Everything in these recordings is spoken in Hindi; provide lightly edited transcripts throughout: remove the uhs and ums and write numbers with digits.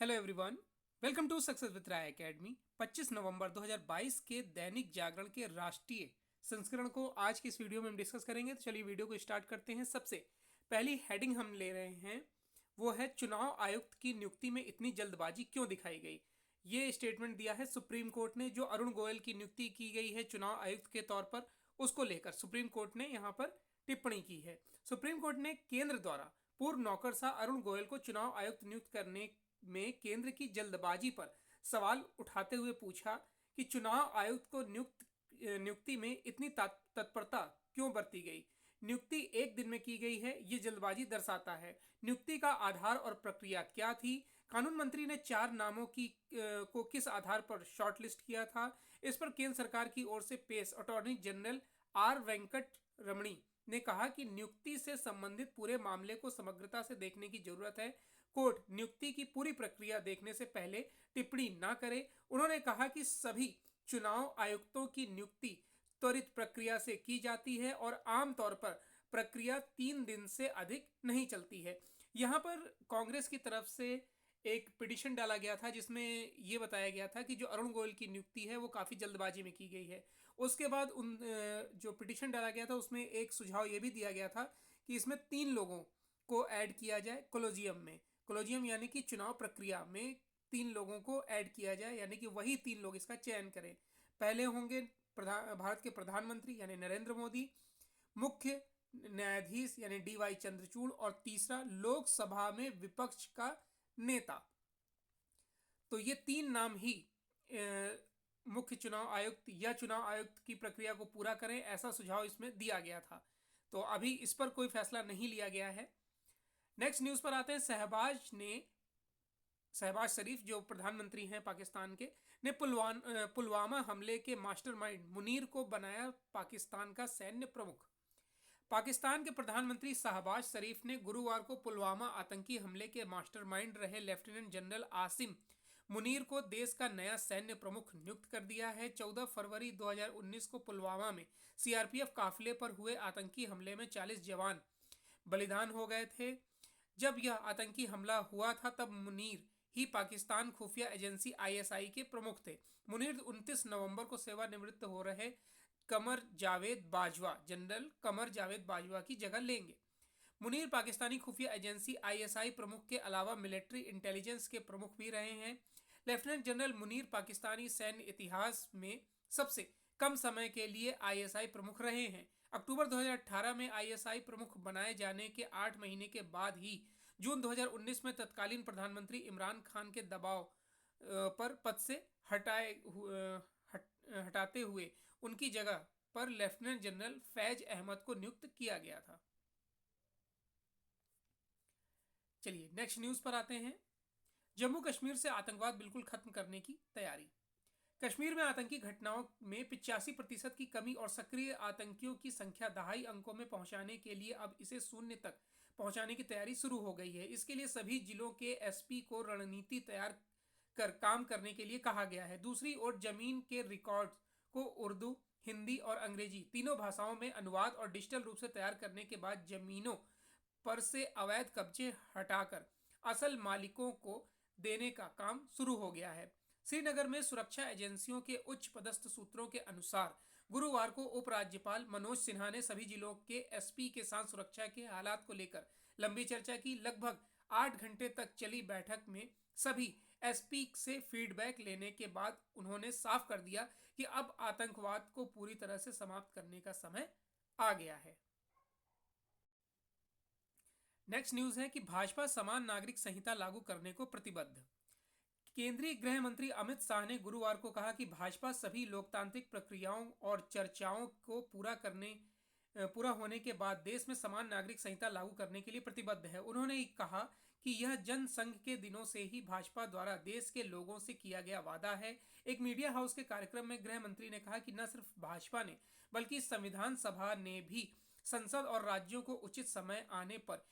Hello everyone, welcome to success with Rai academy. 25 नवंबर 2022 के दैनिक जागरण के राष्ट्रीय संस्करण को आज की इस वीडियो में हम डिस्कस करेंगे। तो चलिए वीडियो को स्टार्ट करते हैं। सबसे पहली हेडिंग हम ले रहे हैं, वो है चुनाव आयुक्त की नियुक्ति में इतनी जल्दबाजी क्यों दिखाई गई। ये स्टेटमेंट दिया है सुप्रीम कोर्ट ने। जो अरुण गोयल की नियुक्ति की गई है चुनाव आयुक्त के तौर पर, उसको लेकर सुप्रीम कोर्ट ने यहाँ पर टिप्पणी की है। सुप्रीम कोर्ट ने केंद्र द्वारा पूर्व नौकरशाह अरुण गोयल को चुनाव आयुक्त नियुक्त करने में केंद्र की जल्दबाजी पर सवाल उठाते हुए पूछा कि चुनाव आयुक्त को नियुक्ति में इतनी तत्परता क्यों बरती गई। नियुक्ति एक दिन में की गई है, ये जल्दबाजी दर्शाता है। नियुक्ति का आधार और प्रक्रिया क्या थी। कानून मंत्री ने 4 नामों को किस आधार पर शॉर्टलिस्ट किया था। इस पर केंद्र सरकार की ओर से पेश अटॉर्नी जनरल आर वेंकट रमणी ने कहा कि नियुक्ति से संबंधित पूरे मामले को समग्रता से देखने की जरूरत है। कोर्ट नियुक्ति की पूरी प्रक्रिया देखने से पहले टिप्पणी न करे। उन्होंने कहा कि सभी चुनाव आयुक्तों की नियुक्ति त्वरित प्रक्रिया से की जाती है और आमतौर पर प्रक्रिया 3 दिन से अधिक नहीं चलती है। यहाँ पर कांग्रेस की तरफ से एक पिटीशन डाला गया था जिसमें ये बताया गया था कि जो अरुण गोयल की नियुक्ति है वो काफ़ी जल्दबाजी में की गई है। उसके बाद जो पिटीशन डाला गया था उसमें एक सुझाव ये भी दिया गया था कि इसमें 3 लोगों को ऐड किया जाए कोलोजियम में। कोलोजियम यानी कि चुनाव प्रक्रिया में 3 लोगों को ऐड किया जाए, यानी कि वही 3 लोग इसका चयन करें। पहले होंगे भारत के प्रधानमंत्री यानी नरेंद्र मोदी, मुख्य न्यायाधीश यानी DY चंद्रचूड़, और तीसरा लोकसभा में विपक्ष का नेता। तो ये 3 नाम ही मुख्य चुनाव आयुक्त या चुनाव आयुक्त की प्रक्रिया को पूरा करें, ऐसा सुझाव इसमें दिया गया था। तो अभी इस पर कोई फैसला नहीं लिया गया है। नेक्स्ट न्यूज पर आते हैं। शहबाज शरीफ जो प्रधानमंत्री हैं पाकिस्तान के, ने पुलवामा हमले के मास्टरमाइंड मुनीर को बनाया पाकिस्तान का सैन्य प्रमुख। पाकिस्तान के प्रधानमंत्री शहबाज शरीफ ने गुरुवार को पुलवामा आतंकी हमले के मास्टरमाइंड रहे लेफ्टिनेंट जनरल आसिम मुनीर को देश का नया सैन्य प्रमुख नियुक्त कर दिया है। 14 फरवरी 2019 को पुलवामा में CRPF काफिले पर हुए आतंकी हमले में 40 जवान बलिदान हो गए थे। जब यह आतंकी हमला हुआ था तब मुनीर ही पाकिस्तान खुफिया एजेंसी ISI के प्रमुख थे। मुनीर 29 नवंबर को सेवानिवृत्त हो रहे जनरल कमर जावेद बाजवा की जगह लेंगे। मुनीर पाकिस्तानी खुफिया एजेंसी ISI प्रमुख के अलावा मिलिट्री इंटेलिजेंस के प्रमुख भी रहे हैं। लेफ्टिनेंट जनरल मुनीर पाकिस्तानी सैन्य इतिहास में सबसे कम समय के लिए ISI प्रमुख रहे हैं। अक्टूबर 2018 में ISI प्रमुख बनाए जाने के 8 महीने के बाद ही जून 2019 में तत्कालीन प्रधानमंत्री इमरान खान के दबाव पर पद से हटाते हुए उनकी जगह पर लेफ्टिनेंट जनरल फैज अहमद को नियुक्त किया गया था। चलिए नेक्स्ट न्यूज पर आते हैं। जम्मू कश्मीर से आतंकवाद बिल्कुल खत्म करने की तैयारी। कश्मीर में आतंकी घटनाओं में 85% की कमी और सक्रिय आतंकियों की संख्या दहाई अंकों में पहुंचाने के लिए अब इसे 0 तक पहुंचाने की तैयारी शुरू हो गई है। इसके लिए सभी जिलों के SP को रणनीति तैयार कर काम करने के लिए कहा गया है। दूसरी ओर जमीन के रिकॉर्ड को उर्दू, हिंदी और अंग्रेजी तीनों भाषाओं में अनुवाद और डिजिटल रूप से तैयार करने के बाद जमीनों पर से अवैध कब्जे हटाकर असल मालिकों को देने का काम शुरू हो गया है। श्रीनगर में सुरक्षा एजेंसियों के उच्च पदस्थ सूत्रों के अनुसार गुरुवार को उपराज्यपाल मनोज सिन्हा ने सभी जिलों के SP के साथ सुरक्षा के हालात को लेकर लंबी चर्चा की। लगभग 8 घंटे तक चली बैठक में सभी SP से फीडबैक लेने के बाद उन्होंने साफ कर दिया कि अब आतंकवाद को पूरी तरह से समाप्त करने का समय आ गया है। नेक्स्ट न्यूज है कि भाजपा समान नागरिक संहिता लागू करने को प्रतिबद्ध। केंद्रीय गृह मंत्री अमित शाह ने गुरुवार को कहा कि भाजपा सभी लोकतांत्रिक प्रक्रियाओं और चर्चाओं को पूरा होने के बाद देश में समान नागरिक संहिता लागू करने के लिए प्रतिबद्ध है। उन्होंने कहा कि यह जनसंघ के दिनों से ही भाजपा द्वारा देश के लोगों से किया गया वादा है। एक मीडिया हाउस के कार्यक्रम में गृह मंत्री ने कहा कि न सिर्फ भाजपा ने बल्कि संविधान सभा ने भी संसद और राज्यों को उचित समय आने पर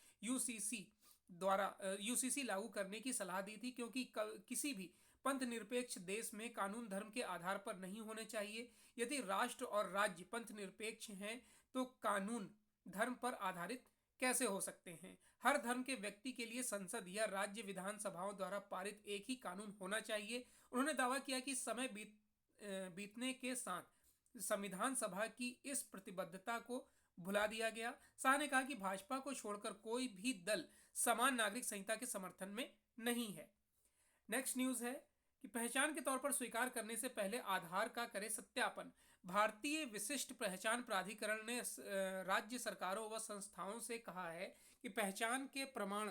UCC लागू करने की सलाह दी थी, क्योंकि किसी भी पंथ निरपेक्ष देश में कानून धर्म के आधार पर नहीं होने चाहिए। यदि राष्ट्र और राज्य पंथ निरपेक्ष हैं तो कानून धर्म पर आधारित कैसे हो सकते हैं। हर धर्म के व्यक्ति के लिए संसद या राज्य विधानसभाओं द्वारा पारित एक ही कानून होना चाहिए। उन्होंने दावा किया कि समय बीतने के साथ संविधान सभा की इस प्रतिबद्धता को भुला दिया गया। शाह ने कहा कि भाजपा को छोड़कर कोई भी दल समान नागरिक संहिता के समर्थन में नहीं है। नेक्स्ट न्यूज है कि पहचान के तौर पर स्वीकार करने से पहले आधार का करे सत्यापन। भारतीय विशिष्ट पहचान प्राधिकरण ने राज्य सरकारों व संस्थाओं से कहा है कि पहचान के प्रमाण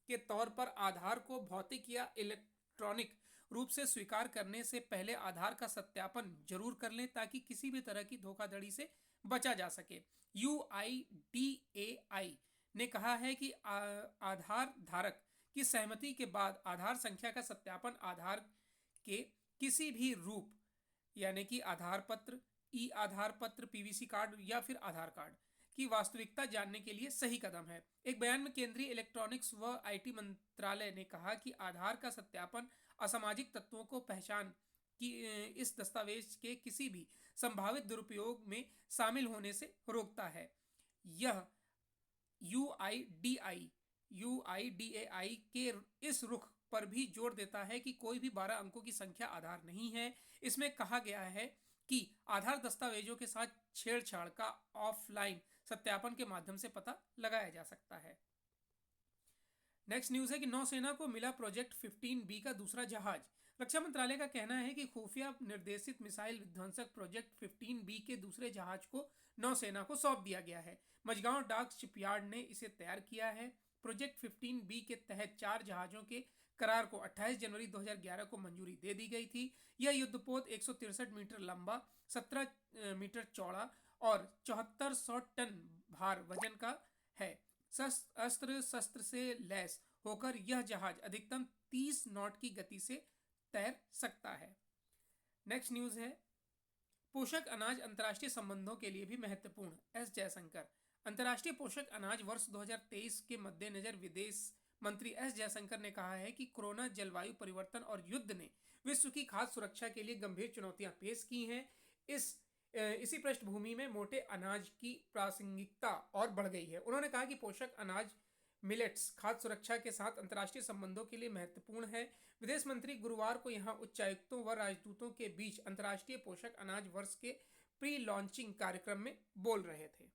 के तौर पर आधार को भौतिक या इलेक्ट्रॉनिक रूप से स्वीकार करने से पहले आधार का सत्यापन जरूर कर लें ताकि किसी भी तरह की धोखाधड़ी से बचा जा सके। UIDAI ने कहा है कि आधार धारक की सहमति के बाद आधार संख्या का सत्यापन आधार के किसी भी रूप यानी कि आधार पत्र, ई आधार पत्र, PVC कार्ड या फिर आधार कार्ड की वास्तविकता जानने के लिए सही कदम है। एक बयान में केंद्रीय इलेक्ट्रॉनिक्स व IT मंत्रालय ने कहा कि आधार का सत्यापन असामाजिक तत्वों को पहचान की इस दस्तावेज के किसी भी संभावित दुरुपयोग में शामिल होने से रोकता है। यह UIDAI के इस रुख पर भी जोर देता है कि कोई भी 12 अंकों की संख्या आधार नहीं है। इसमें कहा गया है कि आधार दस्तावेजों के साथ छेड़छाड़ का ऑफलाइन सत्यापन के माध्यम से पता लगाया जा सकता है। नेक्स्ट न्यूज है कि नौसेना को मिला प्रोजेक्ट 15B का दूसरा जहाज। रक्षा मंत्रालय का कहना है कि खुफिया निर्देशित मिसाइल विध्वंसक प्रोजेक्ट 15B के दूसरे जहाज को नौसेना को सौंप दिया गया है। मझगांव डाक शिपयार्ड ने इसे तैयार किया है। प्रोजेक्ट 15B के तहत 4 जहाजों के करार को 28 जनवरी 2011 को मंजूरी दे दी गई थी। यह युद्धपोत 163 मीटर लंबा, 17 मीटर चौड़ा और 7400 टन भार वजन का है। अस्त्र शस्त्र से लैस होकर यह जहाज अधिकतम 30 नॉट की गति से तैर सकता है। नेक्स्ट न्यूज है पोषक अनाज अंतर्राष्ट्रीय संबंधों के लिए भी महत्वपूर्ण। एस जयशंकर। अंतर्राष्ट्रीय पोषक अनाज वर्ष 2023 के मद्देनजर विदेश मंत्री एस जयशंकर ने कहा है कि कोरोना, जलवायु परिवर्तन और युद्ध ने विश्व की खाद्य सुरक्षा के लिए गंभीर चुनौतियां पेश की हैं। इसी पृष्ठभूमि में मोटे अनाज की प्रासंगिकता और बढ़ गई है। उन्होंने कहा कि पोषक अनाज मिलेट्स खाद्य सुरक्षा के साथ अंतर्राष्ट्रीय संबंधों के लिए महत्वपूर्ण है। विदेश मंत्री गुरुवार को यहां उच्चायुक्तों व राजदूतों के बीच अंतर्राष्ट्रीय पोषक अनाज वर्ष के प्री लॉन्चिंग कार्यक्रम में बोल रहे थे।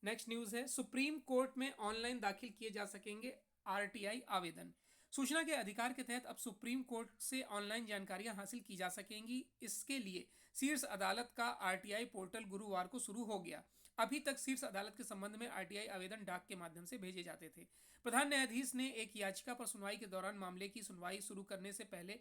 नेक्स्ट न्यूज है सुप्रीम कोर्ट में ऑनलाइन दाखिल किए जा सकेंगे RTI आवेदन। सूचना के अधिकार के तहत अब सुप्रीम कोर्ट से ऑनलाइन जानकारियां हासिल की जा सकेंगी। इसके लिए शीर्ष अदालत का RTI पोर्टल गुरुवार को शुरू हो गया। अभी तक शीर्ष अदालत के संबंध में RTI आवेदन डाक के माध्यम से भेजे जाते थे। प्रधान न्यायाधीश ने एक याचिका पर सुनवाई के दौरान मामले की सुनवाई शुरू करने से पहले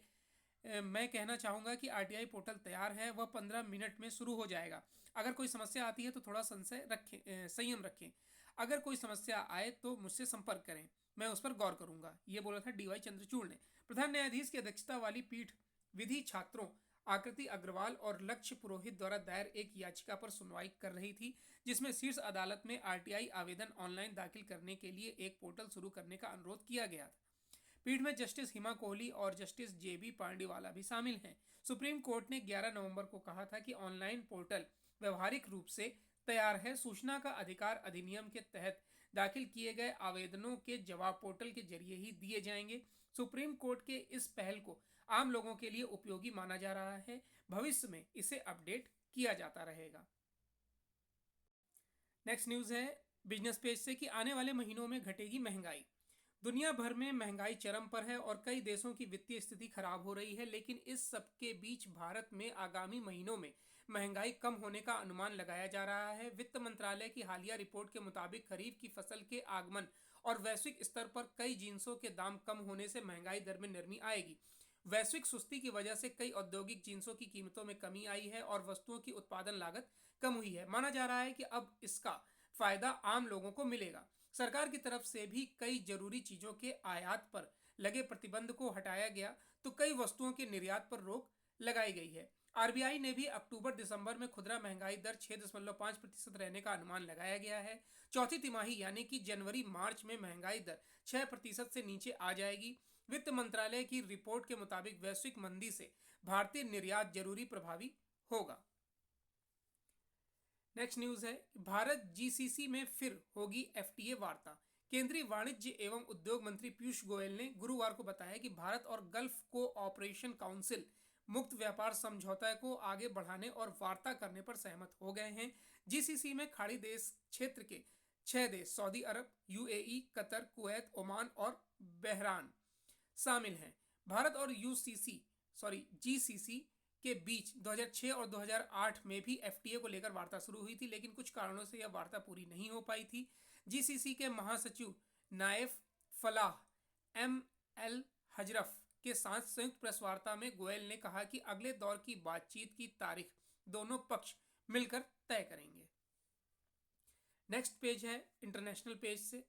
मैं कहना चाहूँगा कि RTI पोर्टल तैयार है, वह 15 मिनट में शुरू हो जाएगा। अगर कोई समस्या आती है तो थोड़ा संयम रखें। अगर कोई समस्या आए तो मुझसे संपर्क करें, मैं उस पर गौर करूंगा। ये बोला था DY चंद्रचूड़ ने। प्रधान न्यायाधीश की अध्यक्षता वाली पीठ विधि छात्रों आकृति अग्रवाल और लक्ष्य पुरोहित द्वारा दायर एक याचिका पर सुनवाई कर रही थी, जिसमें शीर्ष अदालत में RTI आवेदन ऑनलाइन दाखिल करने के लिए एक पोर्टल शुरू करने का अनुरोध किया गया था। पीठ में जस्टिस हिमा कोहली और जस्टिस JB पांडेवाला भी शामिल हैं। सुप्रीम कोर्ट ने 11 नवंबर को कहा था कि ऑनलाइन पोर्टल व्यवहारिक रूप से तैयार है। सूचना का अधिकार अधिनियम के तहत दाखिल किए गए आवेदनों के जवाब पोर्टल के जरिए ही दिए जाएंगे। सुप्रीम कोर्ट के इस पहल को आम लोगों के लिए उपयोगी माना जा रहा है। भविष्य में इसे अपडेट किया जाता रहेगा। नेक्स्ट न्यूज है बिजनेस पेज से कि आने वाले महीनों में घटेगी महंगाई। दुनिया भर में महंगाई चरम पर है और कई देशों की वित्तीय स्थिति खराब हो रही है, लेकिन इस सब के बीच भारत में आगामी महीनों में महंगाई कम होने का अनुमान लगाया जा रहा है। वित्त मंत्रालय की हालिया रिपोर्ट के मुताबिक खरीफ की फसल के आगमन और वैश्विक स्तर पर कई जिन्सों के दाम कम होने से महंगाई दर में नरमी आएगी। वैश्विक सुस्ती की वजह से कई औद्योगिक जिन्सों की कीमतों में कमी आई है और वस्तुओं की उत्पादन लागत कम हुई है। माना जा रहा है कि अब इसका फायदा आम लोगों को मिलेगा। सरकार की तरफ से भी कई जरूरी चीजों के आयात पर लगे प्रतिबंध को हटाया गया तो कई वस्तुओं के निर्यात पर रोक लगाई गई है। RBI ने भी अक्टूबर-दिसंबर में खुदरा महंगाई दर 6.5% रहने का अनुमान लगाया गया है। चौथी तिमाही यानी कि जनवरी-मार्च में महंगाई दर 6% से नीचे आ जाएगी। वित्त मंत्रालय की रिपोर्ट के मुताबिक वैश्विक मंदी से भारतीय निर्यात जरूरी प्रभावी होगा। नेक्स्ट न्यूज है, भारत जीसीसी में फिर होगी एफटीए वार्ता। केंद्रीय वाणिज्य एवं उद्योग मंत्री पीयूष गोयल ने गुरुवार को बताया कि भारत और गल्फ कोऑपरेशन काउंसिल मुक्त व्यापार समझौता को आगे बढ़ाने और वार्ता करने पर सहमत हो गए हैं। जीसीसी में खाड़ी देश क्षेत्र के 6 देश सऊदी अरब, यूएई, कतर, कुवैत, ओमान और बहरान शामिल हैं। भारत और जीसीसी के बीच 2006 और 2008 में भी एफटीए को लेकर वार्ता शुरू हुई थी, लेकिन कुछ कारणों से यह वार्ता पूरी नहीं हो पाई थी। जीसीसी के महासचिव नायफ फलाह एम एल हजरफ के साथ संयुक्त प्रेस वार्ता में गोयल ने कहा कि अगले दौर की बातचीत की तारीख दोनों पक्ष मिलकर तय करेंगे। नेक्स्ट पेज है इंटरनेशनल पेज से,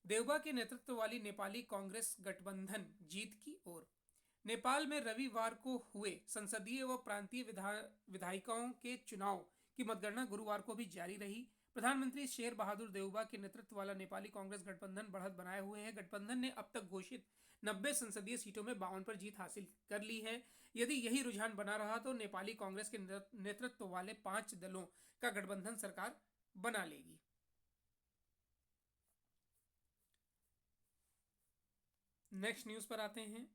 देवबा के नेतृत्व वाली नेपाली कांग्रेस गठबंधन जीत की ओर। नेपाल में रविवार को हुए संसदीय व प्रांतीय विधायिकाओं के चुनाव की मतगणना गुरुवार को भी जारी रही। प्रधानमंत्री शेर बहादुर देउबा के नेतृत्व वाला नेपाली कांग्रेस गठबंधन बढ़त बनाए हुए है। गठबंधन ने अब तक घोषित 90 संसदीय सीटों में 52 पर जीत हासिल कर ली है। यदि यही रुझान बना रहा तो नेपाली कांग्रेस के नेतृत्व वाले 5 दलों का गठबंधन सरकार बना लेगी। नेक्स्ट न्यूज पर आते हैं।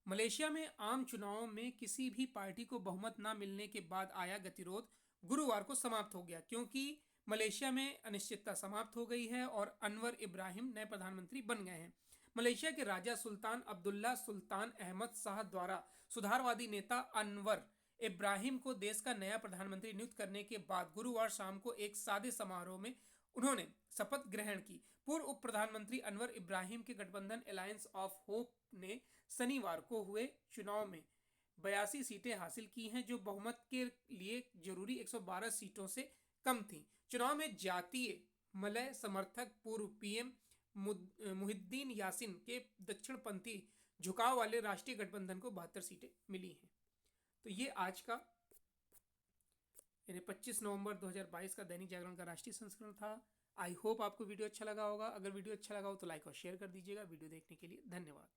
मलेशिया में आम चुनावों में किसी भी पार्टी को बहुमत न मिलने के बाद आया गतिरोध गुरुवार को समाप्त हो गया, क्योंकि मलेशिया में अनिश्चितता समाप्त हो गई है और अनवर इब्राहिम नए प्रधानमंत्री बन गए हैं। मलेशिया के राजा सुल्तान अब्दुल्ला सुल्तान अहमद शाह द्वारा सुधारवादी नेता अनवर इब्राहिम को देश का नया प्रधानमंत्री नियुक्त करने के बाद गुरुवार शाम को एक सादे समारोह में उन्होंने शपथ ग्रहण की। पूर्व उप प्रधानमंत्री अनवर इब्राहिम के गठबंधन अलायंस ऑफ होप ने शनिवार को हुए चुनाव में 82 सीटें हासिल की हैं, जो बहुमत के लिए जरूरी 112 सीटों से कम थीं। चुनाव में जातीय मलय समर्थक पूर्व पीएम मुहिद्दीन यासिन के दक्षिणपंथी झुकाव वाले राष्ट्रीय गठबंधन को 72 सीटें मिली हैं। तो ये आज का यानी 25 नवंबर 2022 का दैनिक जागरण का राष्ट्रीय संस्करण था। आई होप आपको वीडियो अच्छा लगा होगा। अगर वीडियो अच्छा लगा हो तो लाइक और शेयर कर दीजिएगा। वीडियो देखने के लिए धन्यवाद।